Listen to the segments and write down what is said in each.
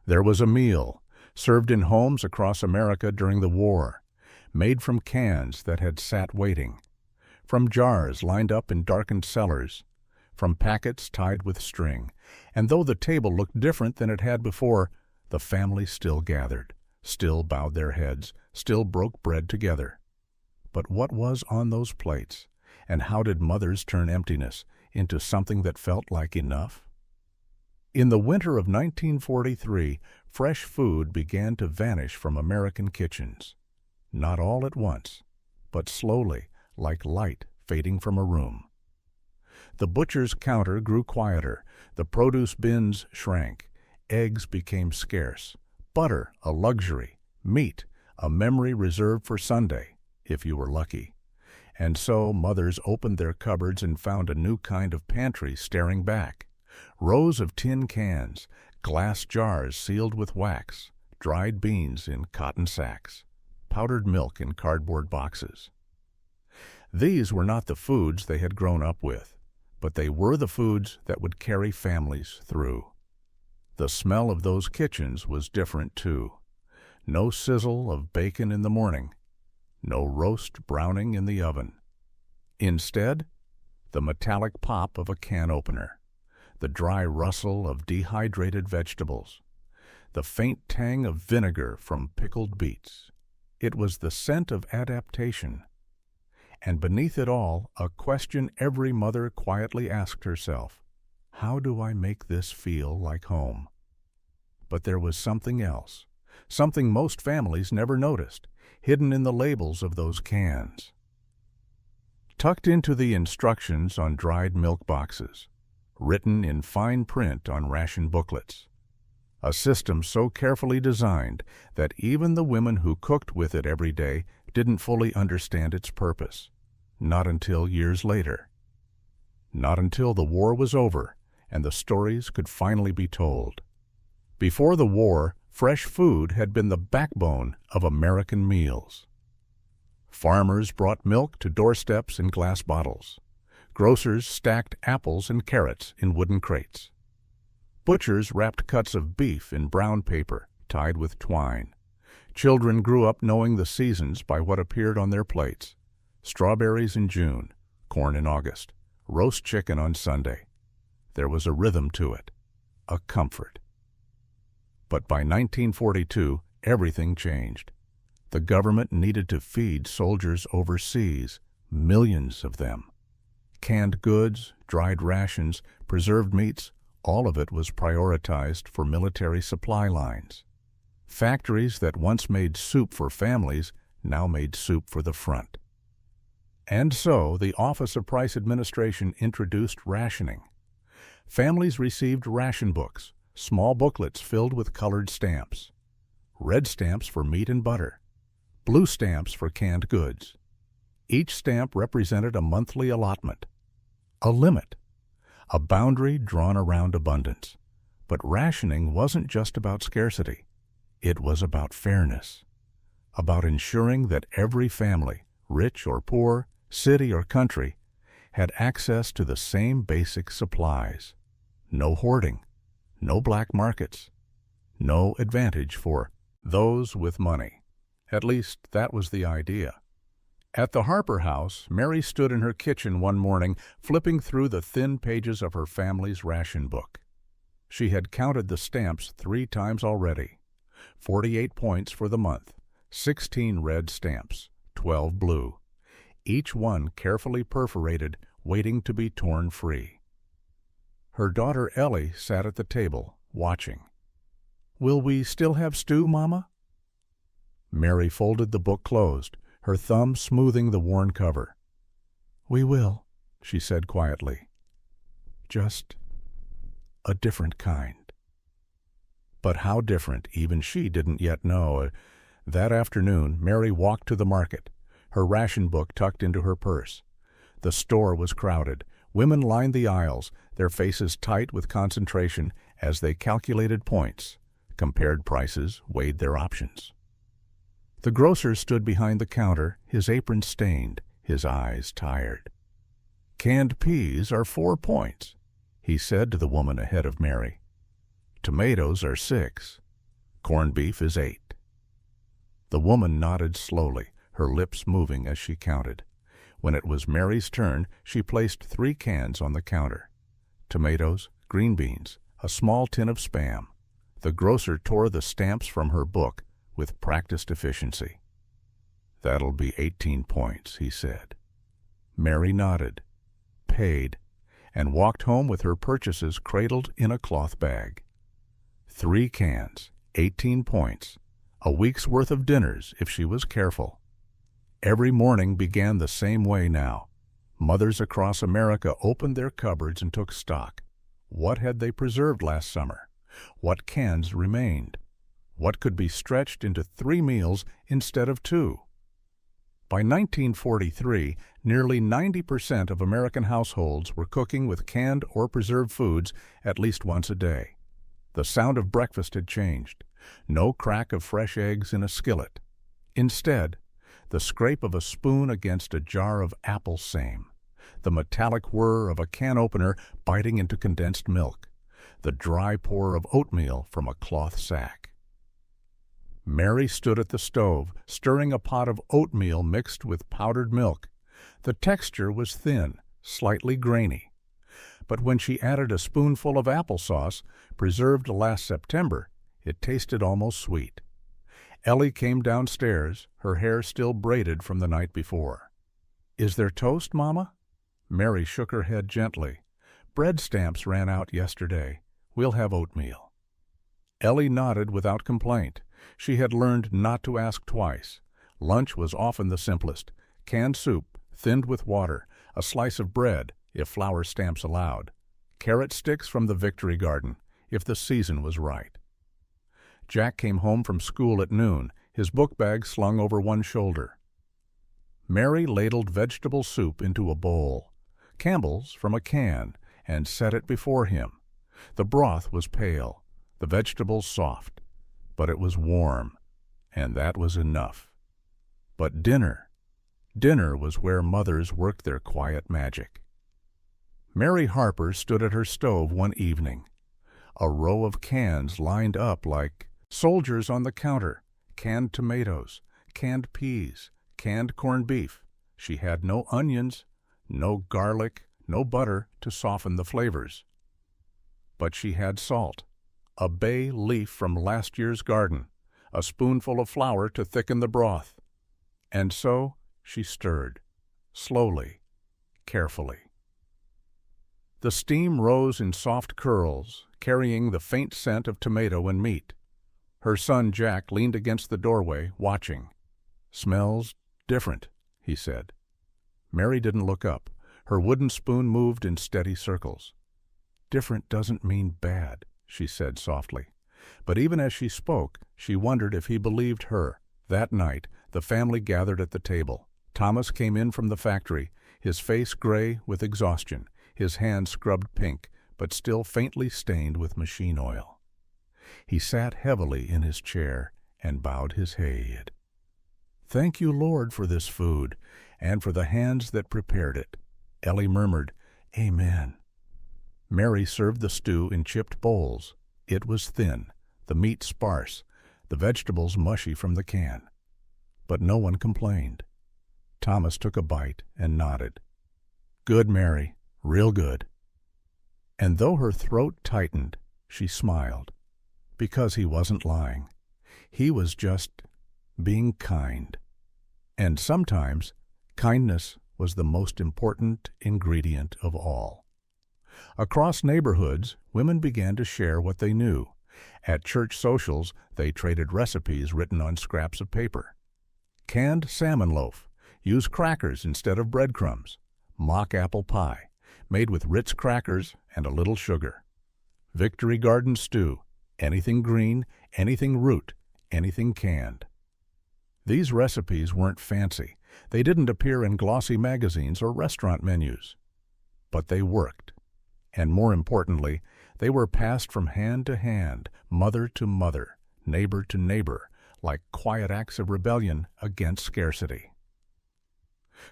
There was a meal, served in homes across America during the war, made from cans that had sat waiting, from jars lined up in darkened cellars, from packets tied with string. And though the table looked different than it had before, the family still gathered, still bowed their heads, still broke bread together. But what was on those plates, and how did mothers turn emptiness into something that felt like enough? In the winter of 1943, fresh food began to vanish from American kitchens. Not all at once, but slowly, like light fading from a room. The butcher's counter grew quieter, the produce bins shrank, eggs became scarce, butter a luxury, meat a memory reserved for Sunday, if you were lucky. And so mothers opened their cupboards and found a new kind of pantry staring back. Rows of tin cans, glass jars sealed with wax, dried beans in cotton sacks, powdered milk in cardboard boxes. These were not the foods they had grown up with, but they were the foods that would carry families through. The smell of those kitchens was different too. No sizzle of bacon in the morning, no roast browning in the oven. Instead, the metallic pop of a can opener, the dry rustle of dehydrated vegetables, the faint tang of vinegar from pickled beets. It was the scent of adaptation. And beneath it all, a question every mother quietly asked herself: how do I make this feel like home? But there was something else, something most families never noticed, hidden in the labels of those cans. Tucked into the instructions on dried milk boxes, written in fine print on ration booklets. A system so carefully designed that even the women who cooked with it every day didn't fully understand its purpose. Not until years later. Not until the war was over and the stories could finally be told. Before the war, fresh food had been the backbone of American meals. Farmers brought milk to doorsteps in glass bottles. Grocers stacked apples and carrots in wooden crates. Butchers wrapped cuts of beef in brown paper tied with twine. Children grew up knowing the seasons by what appeared on their plates. Strawberries in June, corn in August, roast chicken on Sunday. There was a rhythm to it, a comfort. But by 1942, everything changed. The government needed to feed soldiers overseas, millions of them. Canned goods, dried rations, preserved meats, all of it was prioritized for military supply lines. Factories that once made soup for families now made soup for the front. And so the Office of Price Administration introduced rationing. Families received ration books, small booklets filled with colored stamps. Red stamps for meat and butter, blue stamps for canned goods. Each stamp represented a monthly allotment, a limit, a boundary drawn around abundance. But rationing wasn't just about scarcity. It was about fairness, about ensuring that every family, rich or poor, city or country, had access to the same basic supplies. No hoarding, no black markets, no advantage for those with money. At least that was the idea. At the Harper house, Mary stood in her kitchen one morning, flipping through the thin pages of her family's ration book. She had counted the stamps 3 times already. 48 points for the month, 16 red stamps, 12 blue, each one carefully perforated, waiting to be torn free. Her daughter Ellie sat at the table, watching. "Will we still have stew, Mama?" Mary folded the book closed, her thumb smoothing the worn cover. "We will," she said quietly. "Just a different kind." But how different, even she didn't yet know. That afternoon, Mary walked to the market, her ration book tucked into her purse. The store was crowded. Women lined the aisles, their faces tight with concentration as they calculated points, compared prices, weighed their options. The grocer stood behind the counter, his apron stained, his eyes tired. "Canned peas are 4 points," he said to the woman ahead of Mary. "Tomatoes are 6. Corned beef is 8. The woman nodded slowly, her lips moving as she counted. When it was Mary's turn, she placed 3 cans on the counter. Tomatoes, green beans, a small tin of Spam. The grocer tore the stamps from her book with practiced efficiency. "That'll be 18 points," he said. Mary nodded, paid, and walked home with her purchases cradled in a cloth bag. 3 cans, 18 points, a week's worth of dinners if she was careful. Every morning began the same way now. Mothers across America opened their cupboards and took stock. What had they preserved last summer? What cans remained? What could be stretched into 3 meals instead of 2? By 1943, nearly 90% of American households were cooking with canned or preserved foods at least once a day. The sound of breakfast had changed. No crack of fresh eggs in a skillet. Instead, the scrape of a spoon against a jar of apple same, the metallic whir of a can opener biting into condensed milk, the dry pour of oatmeal from a cloth sack. Mary stood at the stove, stirring a pot of oatmeal mixed with powdered milk. The texture was thin, slightly grainy. But when she added a spoonful of applesauce, preserved last September, it tasted almost sweet. Ellie came downstairs, her hair still braided from the night before. "Is there toast, Mama?" Mary shook her head gently. "Bread stamps ran out yesterday. We'll have oatmeal." Ellie nodded without complaint. She had learned not to ask twice. Lunch was often the simplest. Canned soup, thinned with water, a slice of bread, if flour stamps allowed. Carrot sticks from the Victory Garden, if the season was right. Jack came home from school at noon, his book bag slung over one shoulder. Mary ladled vegetable soup into a bowl, Campbell's from a can, and set it before him. The broth was pale, the vegetables soft, but it was warm, and that was enough. But dinner was where mothers worked their quiet magic. Mary Harper stood at her stove one evening. A row of cans lined up like soldiers on the counter, canned tomatoes, canned peas, canned corned beef. She had no onions, no garlic, no butter to soften the flavors. But she had salt, a bay leaf from last year's garden, a spoonful of flour to thicken the broth. And so she stirred, slowly, carefully. The steam rose in soft curls, carrying the faint scent of tomato and meat. Her son Jack leaned against the doorway, watching. "Smells different," he said. Mary didn't look up. Her wooden spoon moved in steady circles. "Different doesn't mean bad," she said softly. But even as she spoke, she wondered if he believed her. That night, the family gathered at the table. Thomas came in from the factory, his face gray with exhaustion, his hands scrubbed pink, but still faintly stained with machine oil. He sat heavily in his chair and bowed his head. "Thank you, Lord, for this food, and for the hands that prepared it." Ellie murmured, "Amen." Mary served the stew in chipped bowls. It was thin, the meat sparse, the vegetables mushy from the can. But no one complained. Thomas took a bite and nodded. "Good, Mary, real good." And though her throat tightened, she smiled, because he wasn't lying. He was just being kind. And sometimes kindness was the most important ingredient of all. Across neighborhoods, women began to share what they knew. At church socials, they traded recipes written on scraps of paper. Canned salmon loaf, use crackers instead of breadcrumbs. Mock apple pie, made with Ritz crackers and a little sugar. Victory Garden stew, anything green, anything root, anything canned. These recipes weren't fancy. They didn't appear in glossy magazines or restaurant menus. But they worked. And more importantly, they were passed from hand to hand, mother to mother, neighbor to neighbor, like quiet acts of rebellion against scarcity.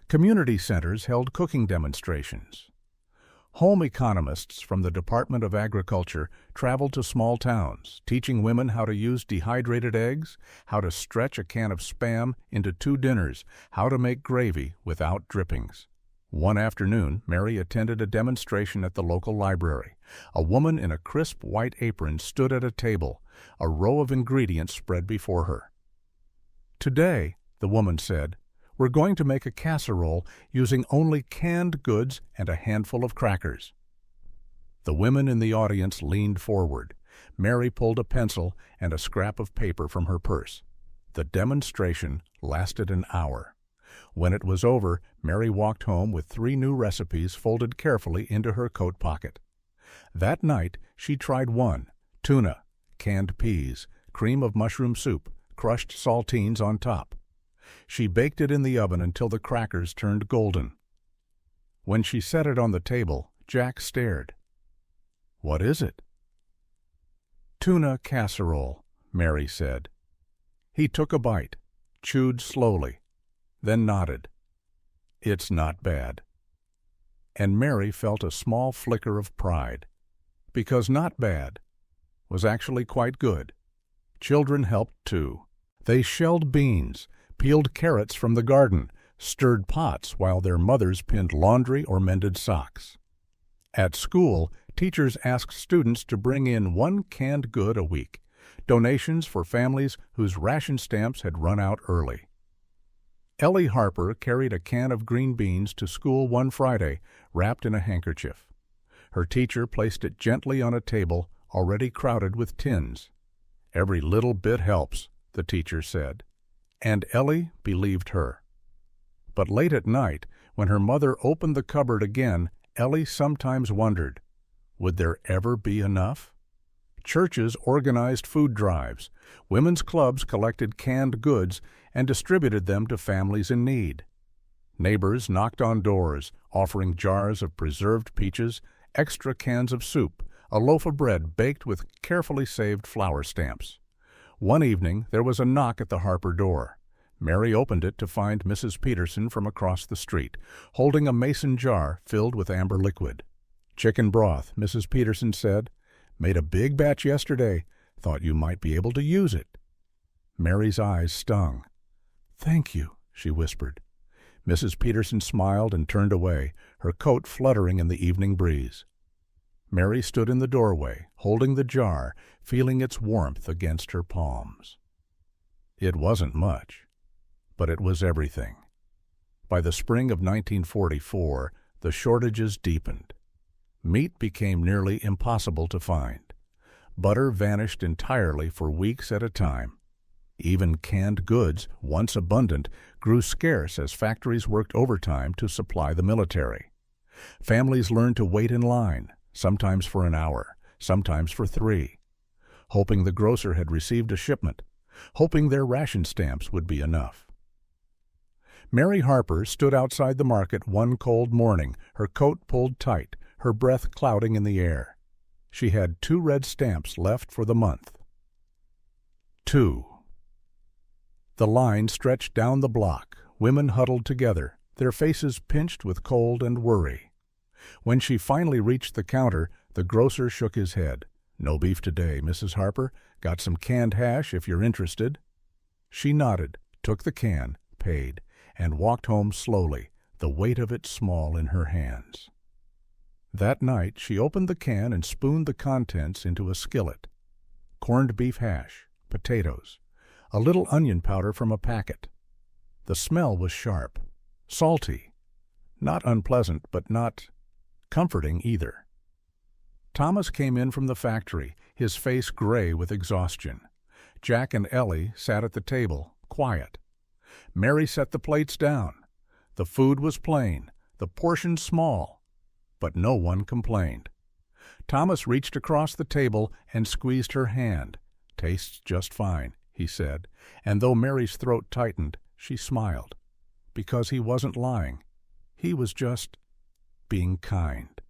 Community centers held cooking demonstrations. Home economists from the Department of Agriculture traveled to small towns, teaching women how to use dehydrated eggs, how to stretch a can of Spam into 2 dinners, how to make gravy without drippings. One afternoon, Mary attended a demonstration at the local library. A woman in a crisp white apron stood at a table, a row of ingredients spread before her. "Today," the woman said, "we're going to make a casserole using only canned goods and a handful of crackers." The women in the audience leaned forward. Mary pulled a pencil and a scrap of paper from her purse. The demonstration lasted an hour. When it was over, Mary walked home with 3 new recipes folded carefully into her coat pocket. That night, she tried one: tuna, canned peas, cream of mushroom soup, crushed saltines on top. She baked it in the oven until the crackers turned golden. When she set it on the table, Jack stared. "What is it?" "Tuna casserole," Mary said. He took a bite, chewed slowly, then nodded. "It's not bad." And Mary felt a small flicker of pride, because not bad was actually quite good. Children helped too. They shelled beans, peeled carrots from the garden, stirred pots while their mothers pinned laundry or mended socks. At school, teachers asked students to bring in 1 canned good a week, donations for families whose ration stamps had run out early. Ellie Harper carried a can of green beans to school one Friday, wrapped in a handkerchief. Her teacher placed it gently on a table already crowded with tins. "Every little bit helps," the teacher said. And Ellie believed her. But late at night, when her mother opened the cupboard again, Ellie sometimes wondered, would there ever be enough? Churches organized food drives. Women's clubs collected canned goods and distributed them to families in need. Neighbors knocked on doors, offering jars of preserved peaches, extra cans of soup, a loaf of bread baked with carefully saved flour stamps. One evening, there was a knock at the Harper door. Mary opened it to find Mrs. Peterson from across the street, holding a mason jar filled with amber liquid. "Chicken broth," Mrs. Peterson said. "Made a big batch yesterday. Thought you might be able to use it." Mary's eyes stung. "Thank you," she whispered. Mrs. Peterson smiled and turned away, her coat fluttering in the evening breeze. Mary stood in the doorway, holding the jar, feeling its warmth against her palms. It wasn't much, but it was everything. By the spring of 1944, the shortages deepened. Meat became nearly impossible to find. Butter vanished entirely for weeks at a time. Even canned goods, once abundant, grew scarce as factories worked overtime to supply the military. Families learned to wait in line, sometimes for an hour, sometimes for 3, hoping the grocer had received a shipment, hoping their ration stamps would be enough. Mary Harper stood outside the market one cold morning, her coat pulled tight, her breath clouding in the air. She had 2 red stamps left for the month. 2. The line stretched down the block, women huddled together, their faces pinched with cold and worry. When she finally reached the counter, the grocer shook his head. "No beef today, Mrs. Harper. Got some canned hash if you're interested." She nodded, took the can, paid, and walked home slowly, the weight of it small in her hands. That night she opened the can and spooned the contents into a skillet. Corned beef hash, potatoes, a little onion powder from a packet. The smell was sharp, salty, not unpleasant, but not comforting either. Thomas came in from the factory, his face gray with exhaustion. Jack and Ellie sat at the table, quiet. Mary set the plates down. The food was plain, the portions small, but no one complained. Thomas reached across the table and squeezed her hand. "Tastes just fine," he said, and though Mary's throat tightened, she smiled. Because he wasn't lying. He was just being kind.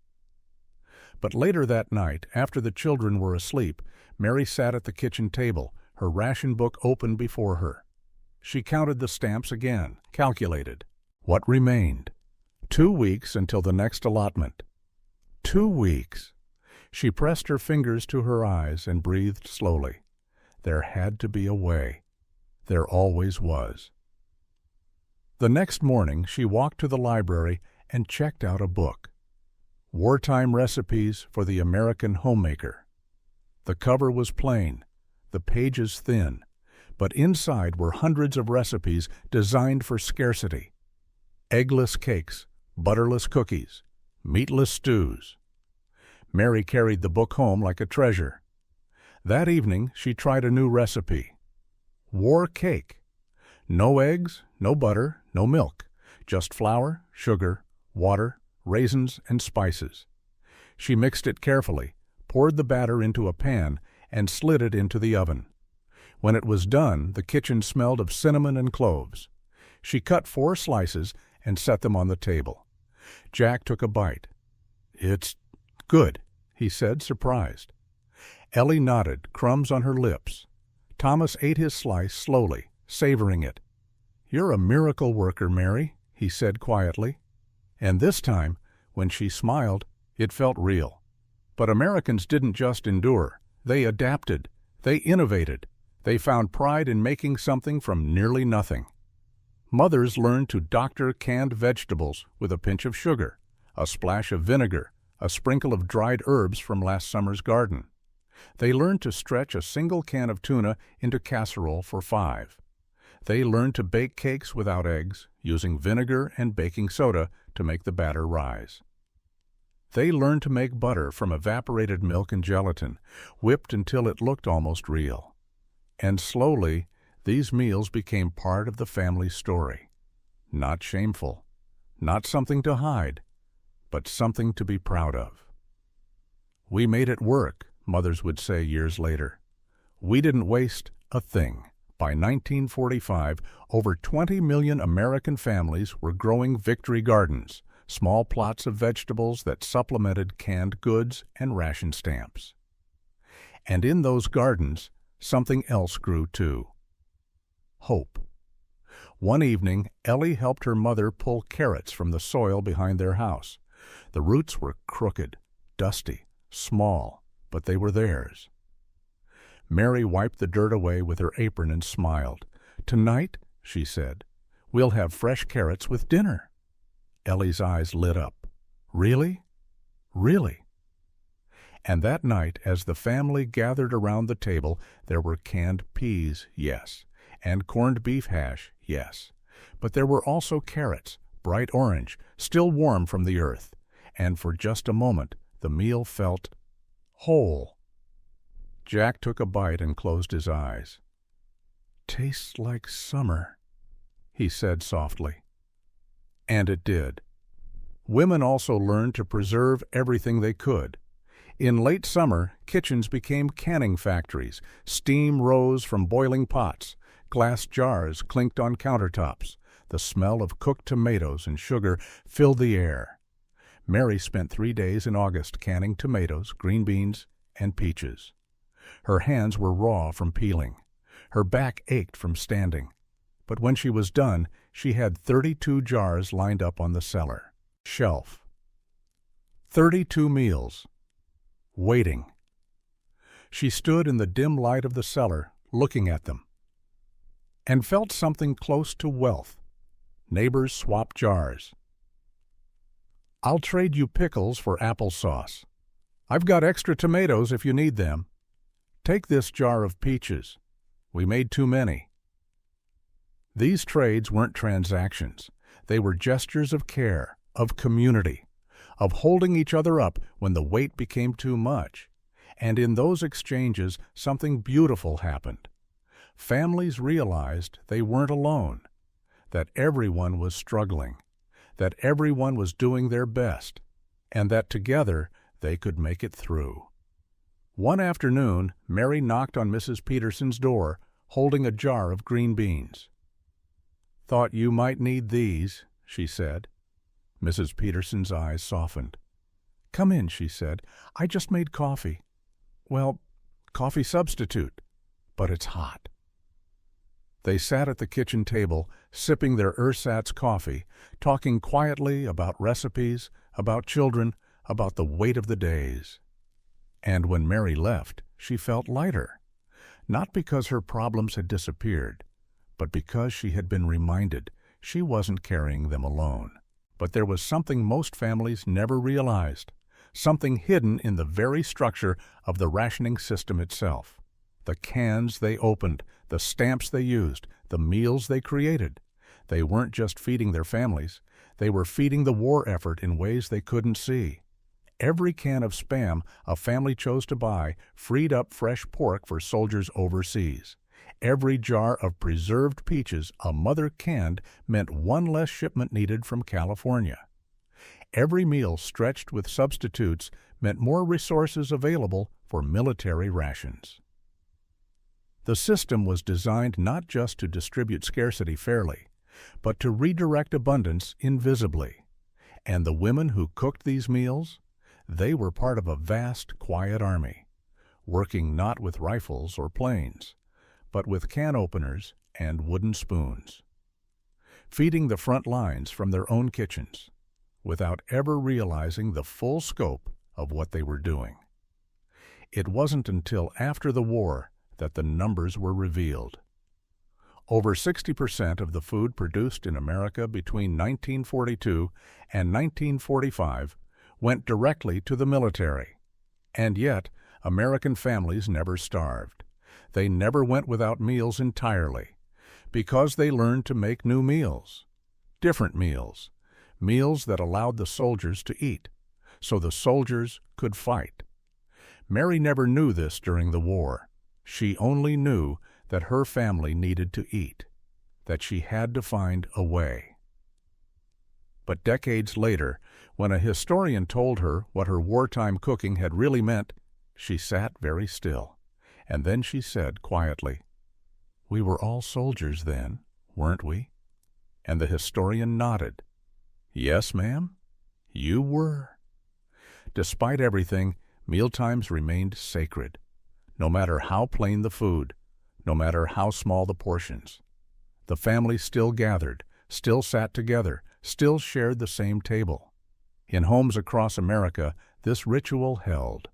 But later that night, after the children were asleep, Mary sat at the kitchen table, her ration book open before her. She counted the stamps again, calculated. What remained? 2 weeks until the next allotment. 2 weeks. She pressed her fingers to her eyes and breathed slowly. There had to be a way. There always was. The next morning, she walked to the library and checked out a book. Wartime Recipes for the American Homemaker. The cover was plain, the pages thin, but inside were hundreds of recipes designed for scarcity. Eggless cakes, butterless cookies, meatless stews. Mary carried the book home like a treasure. That evening, she tried a new recipe. War cake. No eggs, no butter, no milk, just flour, sugar, water, raisins, and spices. She mixed it carefully, poured the batter into a pan, and slid it into the oven. When it was done, the kitchen smelled of cinnamon and cloves. She cut 4 slices and set them on the table. Jack took a bite. "It's good," he said, surprised. Ellie nodded, crumbs on her lips. Thomas ate his slice slowly, savoring it. "You're a miracle worker, Mary," he said quietly. And this time, when she smiled, it felt real. But Americans didn't just endure. They adapted. They innovated. They found pride in making something from nearly nothing. Mothers learned to doctor canned vegetables with a pinch of sugar, a splash of vinegar, a sprinkle of dried herbs from last summer's garden. They learned to stretch a single can of tuna into casserole for 5. They learned to bake cakes without eggs, using vinegar and baking soda to make the batter rise. They learned to make butter from evaporated milk and gelatin, whipped until it looked almost real. And slowly, these meals became part of the family story. Not shameful, not something to hide, but something to be proud of. "We made it work," mothers would say years later. "We didn't waste a thing." By 1945, over 20 million American families were growing victory gardens, small plots of vegetables that supplemented canned goods and ration stamps. And in those gardens, something else grew too. Hope. One evening, Ellie helped her mother pull carrots from the soil behind their house. The roots were crooked, dusty, small, but they were theirs. Mary wiped the dirt away with her apron and smiled. "Tonight," she said, "we'll have fresh carrots with dinner." Ellie's eyes lit up. "Really? Really?" And that night, as the family gathered around the table, there were canned peas, yes, and corned beef hash, yes. But there were also carrots, bright orange, still warm from the earth. And for just a moment, the meal felt whole. Jack took a bite and closed his eyes. "Tastes like summer," he said softly. And it did. Women also learned to preserve everything they could. In late summer, kitchens became canning factories. Steam rose from boiling pots. Glass jars clinked on countertops. The smell of cooked tomatoes and sugar filled the air. Mary spent 3 days in August canning tomatoes, green beans, and peaches. Her hands were raw from peeling. Her back ached from standing. But when she was done, she had 32 jars lined up on the cellar shelf. 32 meals. Waiting. She stood in the dim light of the cellar, looking at them, and felt something close to wealth. Neighbors swapped jars. "I'll trade you pickles for applesauce. I've got extra tomatoes if you need them. Take this jar of peaches. We made too many." These trades weren't transactions. They were gestures of care, of community, of holding each other up when the weight became too much. And in those exchanges, something beautiful happened. Families realized they weren't alone, that everyone was struggling, that everyone was doing their best, and that together they could make it through. One afternoon, Mary knocked on Mrs. Peterson's door, holding a jar of green beans. "Thought you might need these," she said. Mrs. Peterson's eyes softened. "Come in," she said. "I just made coffee. Well, coffee substitute, but it's hot." They sat at the kitchen table, sipping their ersatz coffee, talking quietly about recipes, about children, about the weight of the days. And when Mary left, she felt lighter, not because her problems had disappeared, but because she had been reminded she wasn't carrying them alone. But there was something most families never realized, something hidden in the very structure of the rationing system itself. The cans they opened, the stamps they used, the meals they created. They weren't just feeding their families, they were feeding the war effort in ways they couldn't see. Every can of Spam a family chose to buy freed up fresh pork for soldiers overseas. Every jar of preserved peaches a mother canned meant one less shipment needed from California. Every meal stretched with substitutes meant more resources available for military rations. The system was designed not just to distribute scarcity fairly, but to redirect abundance invisibly. And the women who cooked these meals, they were part of a vast, quiet army, working not with rifles or planes, but with can openers and wooden spoons, feeding the front lines from their own kitchens, without ever realizing the full scope of what they were doing. It wasn't until after the war that the numbers were revealed. Over 60% of the food produced in America between 1942 and 1945 went directly to the military. And yet, American families never starved. They never went without meals entirely, because they learned to make new meals, different meals, meals that allowed the soldiers to eat, so the soldiers could fight. Mary never knew this during the war. She only knew that her family needed to eat, that she had to find a way. But decades later, when a historian told her what her wartime cooking had really meant, she sat very still, and then she said quietly, "We were all soldiers then, weren't we?" And the historian nodded. "Yes, ma'am, you were." Despite everything, mealtimes remained sacred. No matter how plain the food, no matter how small the portions, the family still gathered, still sat together, still shared the same table. In homes across America, this ritual held.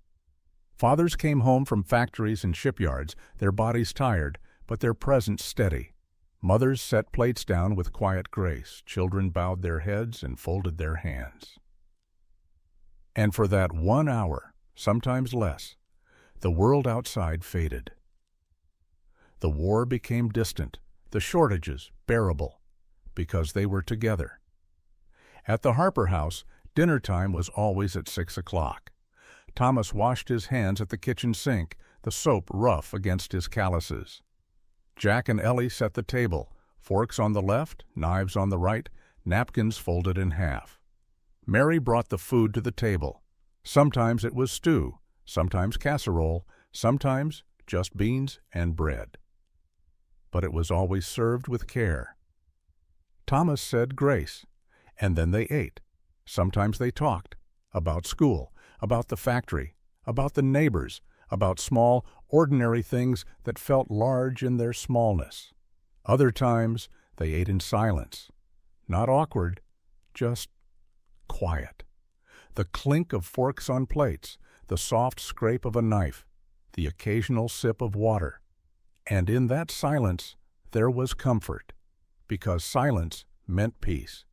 Fathers came home from factories and shipyards, their bodies tired, but their presence steady. Mothers set plates down with quiet grace. Children bowed their heads and folded their hands. And for that 1 hour, sometimes less, the world outside faded. The war became distant, the shortages bearable, because they were together. At the Harper house, dinner time was always at 6 o'clock. Thomas washed his hands at the kitchen sink, the soap rough against his calluses. Jack and Ellie set the table, forks on the left, knives on the right, napkins folded in half. Mary brought the food to the table. Sometimes it was stew, sometimes casserole, sometimes just beans and bread. But it was always served with care. Thomas said grace, and then they ate. Sometimes they talked about school, about the factory, about the neighbors, about small, ordinary things that felt large in their smallness. Other times they ate in silence, not awkward, just quiet. The clink of forks on plates, the soft scrape of a knife, the occasional sip of water. And in that silence there was comfort, because silence meant peace,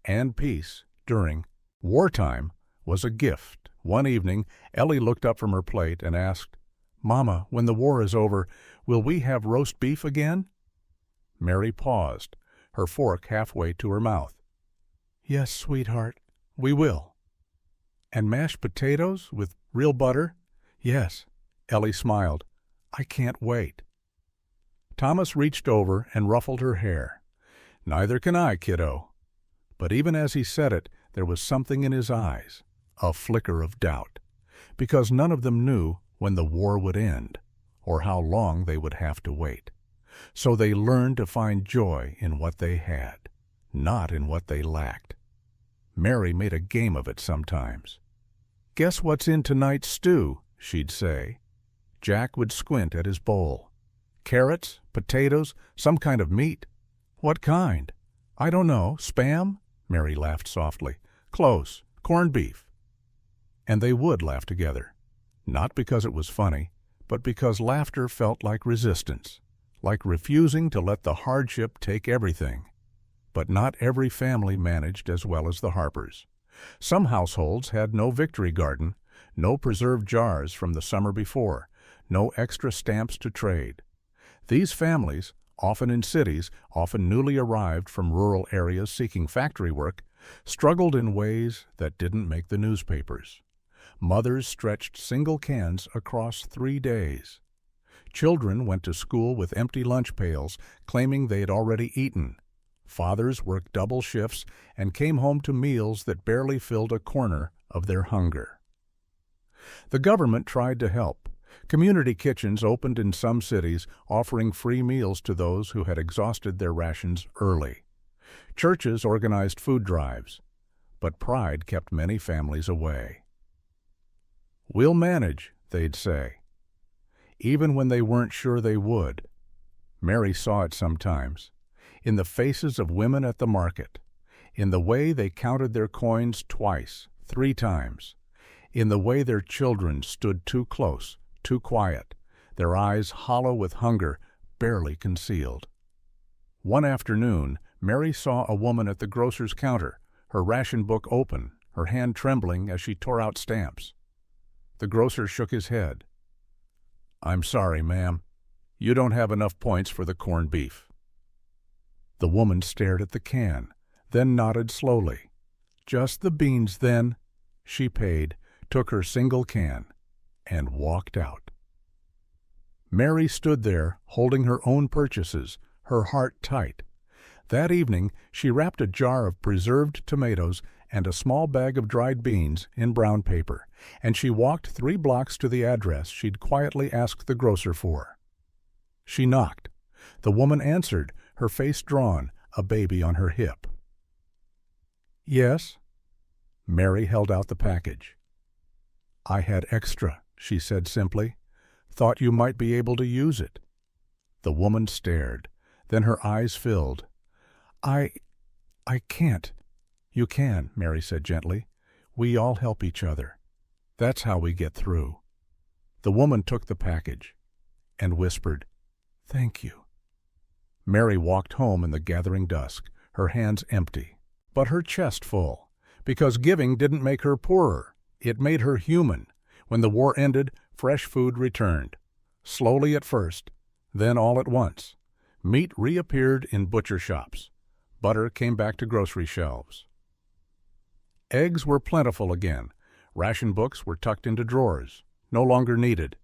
and peace during wartime was a gift. One evening, Ellie looked up from her plate and asked, "Mama, when the war is over, will we have roast beef again?" Mary paused, her fork halfway to her mouth. "Yes, sweetheart, we will." "And mashed potatoes with real butter?" "Yes." Ellie smiled. "I can't wait." Thomas reached over and ruffled her hair. "Neither can I, kiddo." But even as he said it, there was something in his eyes, a flicker of doubt, because none of them knew when the war would end, or how long they would have to wait. So they learned to find joy in what they had, not in what they lacked. Mary made a game of it sometimes. "Guess what's in tonight's stew?" she'd say. Jack would squint at his bowl. "Carrots, potatoes, some kind of meat." "What kind?" "I don't know. Spam?" Mary laughed softly. "Close. Corned beef." And they would laugh together, not because it was funny, but because laughter felt like resistance, like refusing to let the hardship take everything. But not every family managed as well as the Harpers. Some households had no victory garden, no preserved jars from the summer before, no extra stamps to trade. These families, often in cities, often newly arrived from rural areas seeking factory work, struggled in ways that didn't make the newspapers. Mothers stretched single cans across 3 days. Children went to school with empty lunch pails, claiming they had already eaten. Fathers worked double shifts and came home to meals that barely filled a corner of their hunger. The government tried to help. Community kitchens opened in some cities, offering free meals to those who had exhausted their rations early. Churches organized food drives, but pride kept many families away. "We'll manage," they'd say, even when they weren't sure they would. Mary saw it sometimes, in the faces of women at the market, in the way they counted their coins twice, 3 times, in the way their children stood too close, too quiet, their eyes hollow with hunger, barely concealed. One afternoon, Mary saw a woman at the grocer's counter, her ration book open, her hand trembling as she tore out stamps. The grocer shook his head. "I'm sorry, ma'am. You don't have enough points for the corned beef." The woman stared at the can, then nodded slowly. "Just the beans, then." She paid, took her single can, and walked out. Mary stood there, holding her own purchases, her heart tight. That evening, she wrapped a jar of preserved tomatoes and a small bag of dried beans in brown paper, and she walked 3 blocks to the address she'd quietly asked the grocer for. She knocked. The woman answered, her face drawn, a baby on her hip. "Yes?" Mary held out the package. "I had extra," she said simply. "Thought you might be able to use it." The woman stared. Then her eyes filled. I can't." "You can," Mary said gently. "We all help each other. That's how we get through." The woman took the package and whispered, "Thank you." Mary walked home in the gathering dusk, her hands empty, but her chest full, because giving didn't make her poorer. It made her human. When the war ended, fresh food returned. Slowly at first, then all at once. Meat reappeared in butcher shops. Butter came back to grocery shelves. Eggs were plentiful again. Ration books were tucked into drawers, no longer needed.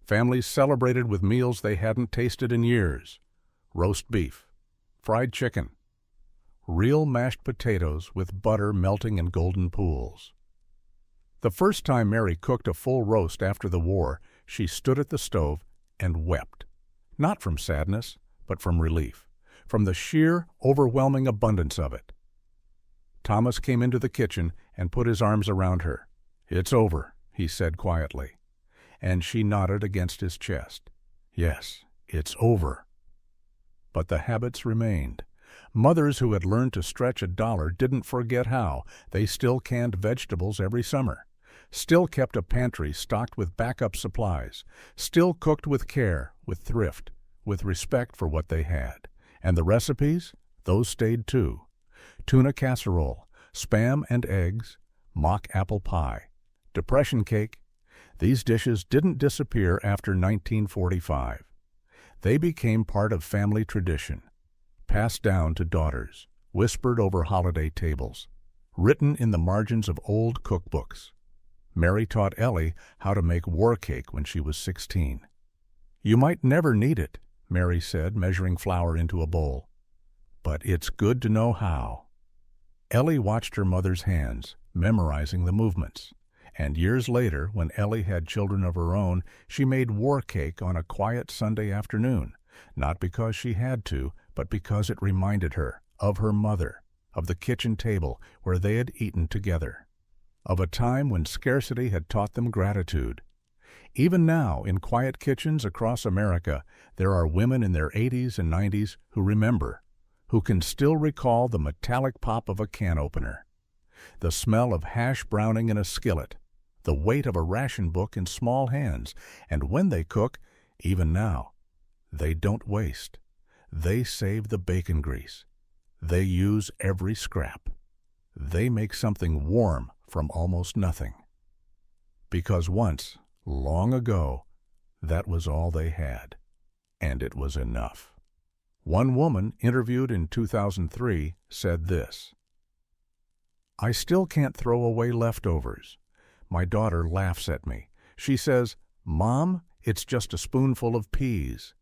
Families celebrated with meals they hadn't tasted in years. Roast beef, fried chicken, real mashed potatoes with butter melting in golden pools. The first time Mary cooked a full roast after the war, she stood at the stove and wept, not from sadness, but from relief, from the sheer, overwhelming abundance of it. Thomas came into the kitchen and put his arms around her. "It's over," he said quietly, and she nodded against his chest. "Yes, it's over." But the habits remained. Mothers who had learned to stretch $1 didn't forget how. They still canned vegetables every summer, still kept a pantry stocked with backup supplies, still cooked with care, with thrift, with respect for what they had. And the recipes? Those stayed too. Tuna casserole, Spam and eggs, mock apple pie, depression cake. These dishes didn't disappear after 1945. They became part of family tradition, passed down to daughters, whispered over holiday tables, written in the margins of old cookbooks. Mary taught Ellie how to make war cake when she was 16. "You might never need it," Mary said, measuring flour into a bowl. "But it's good to know how." Ellie watched her mother's hands, memorizing the movements. And years later, when Ellie had children of her own, she made war cake on a quiet Sunday afternoon, not because she had to, but because it reminded her of her mother, of the kitchen table where they had eaten together, of a time when scarcity had taught them gratitude. Even now, in quiet kitchens across America, there are women in their 80s and 90s who remember, who can still recall the metallic pop of a can opener, the smell of hash browning in a skillet, the weight of a ration book in small hands, and when they cook, even now, they don't waste. They save the bacon grease. They use every scrap. They make something warm from almost nothing. Because once, long ago, that was all they had, and it was enough. One woman interviewed in 2003 said this: "I still can't throw away leftovers. My daughter laughs at me. She says, 'Mom, it's just a spoonful of peas.'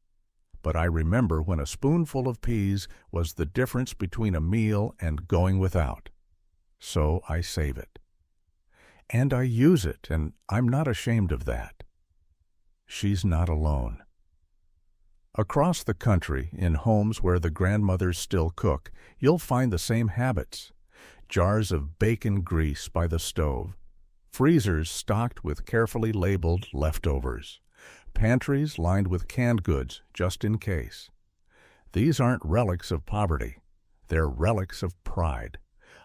But I remember when a spoonful of peas was the difference between a meal and going without. So I save it. And I use it, and I'm not ashamed of that." She's not alone. Across the country, in homes where the grandmothers still cook, you'll find the same habits. Jars of bacon grease by the stove, freezers stocked with carefully labeled leftovers, pantries lined with canned goods just in case. These aren't relics of poverty. They're relics of pride,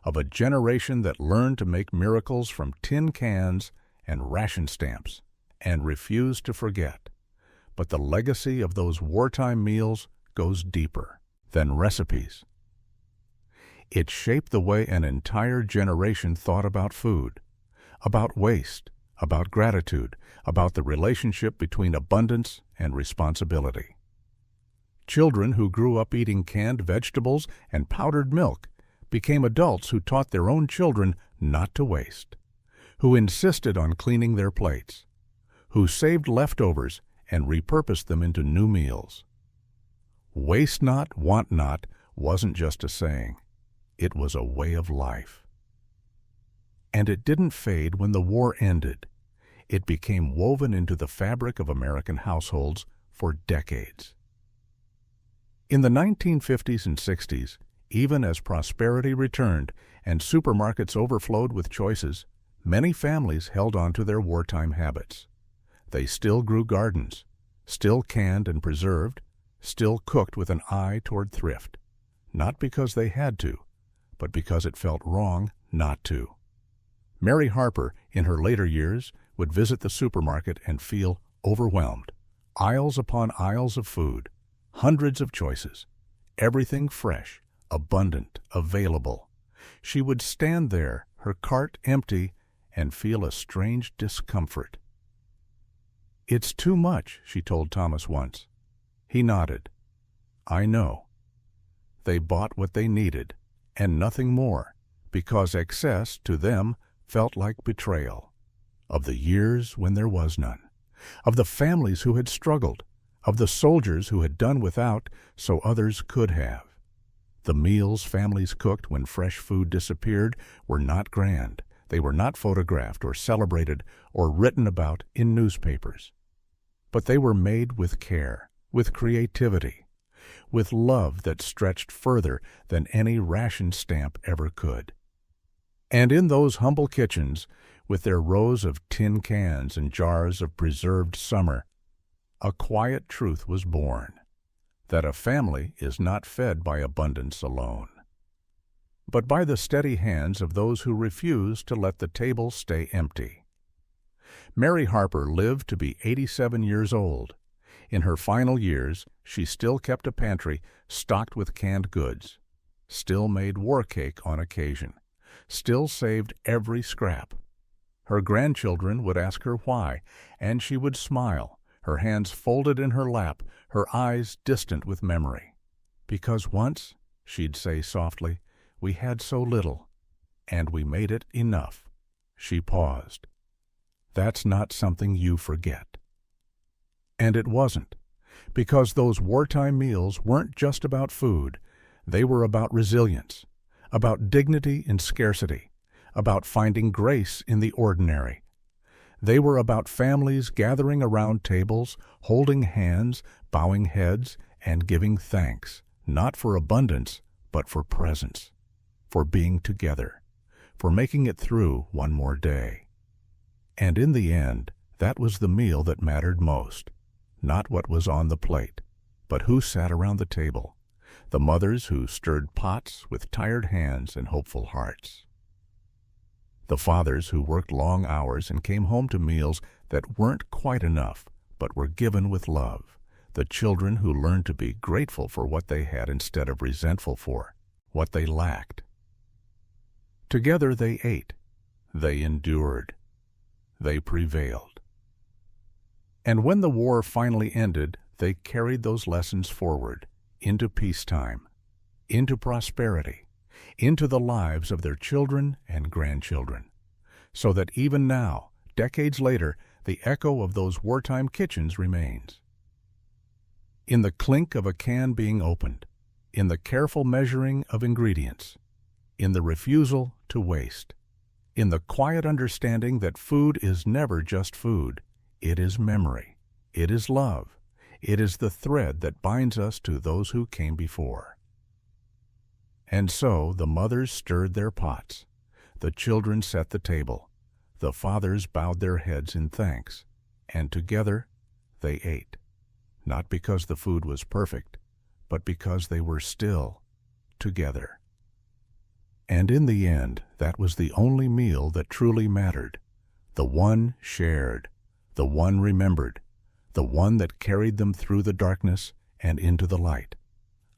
of a generation that learned to make miracles from tin cans and ration stamps and refused to forget. But the legacy of those wartime meals goes deeper than recipes. It shaped the way an entire generation thought about food, about waste, about gratitude, about the relationship between abundance and responsibility. Children who grew up eating canned vegetables and powdered milk became adults who taught their own children not to waste, who insisted on cleaning their plates, who saved leftovers and repurposed them into new meals. Waste not, want not wasn't just a saying. It was a way of life. And it didn't fade when the war ended. It became woven into the fabric of American households for decades. In the 1950s and 60s, even as prosperity returned and supermarkets overflowed with choices, many families held on to their wartime habits. They still grew gardens, still canned and preserved, still cooked with an eye toward thrift, not because they had to, but because it felt wrong not to. Mary Harper, in her later years, would visit the supermarket and feel overwhelmed. Aisles upon aisles of food, hundreds of choices, everything fresh, abundant, available. She would stand there, her cart empty, and feel a strange discomfort. "It's too much," she told Thomas once. He nodded. "I know." They bought what they needed, and nothing more, because excess, to them, felt like betrayal. Of the years when there was none, of the families who had struggled, of the soldiers who had done without so others could have. The meals families cooked when fresh food disappeared were not grand. They were not photographed or celebrated or written about in newspapers. But they were made with care, with creativity, with love that stretched further than any ration stamp ever could. And in those humble kitchens, with their rows of tin cans and jars of preserved summer, a quiet truth was born, that a family is not fed by abundance alone, but by the steady hands of those who refuse to let the table stay empty. Mary Harper lived to be 87 years old. In her final years, she still kept a pantry stocked with canned goods, still made war cake on occasion, still saved every scrap. Her grandchildren would ask her why, and she would smile, her hands folded in her lap, her eyes distant with memory. "Because once," she'd say softly, "we had so little, and we made it enough." She paused. "That's not something you forget." And it wasn't, because those wartime meals weren't just about food. They were about resilience, about dignity in scarcity, about finding grace in the ordinary. They were about families gathering around tables, holding hands, bowing heads, and giving thanks, not for abundance, but for presence, for being together, for making it through one more day. And in the end, that was the meal that mattered most, not what was on the plate, but who sat around the table, the mothers who stirred pots with tired hands and hopeful hearts. The fathers who worked long hours and came home to meals that weren't quite enough, but were given with love. The children who learned to be grateful for what they had instead of resentful for what they lacked. Together they ate, they endured, they prevailed. And when the war finally ended, they carried those lessons forward into peacetime, into prosperity, into the lives of their children and grandchildren, so that even now, decades later, the echo of those wartime kitchens remains. In the clink of a can being opened, in the careful measuring of ingredients, in the refusal to waste, in the quiet understanding that food is never just food, it is memory, it is love, it is the thread that binds us to those who came before. And so the mothers stirred their pots, the children set the table, the fathers bowed their heads in thanks, and together they ate, not because the food was perfect, but because they were still together. And in the end, that was the only meal that truly mattered, the one shared, the one remembered, the one that carried them through the darkness and into the light.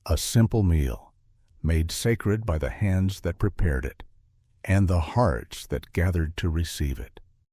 A simple meal, made sacred by the hands that prepared it, and the hearts that gathered to receive it.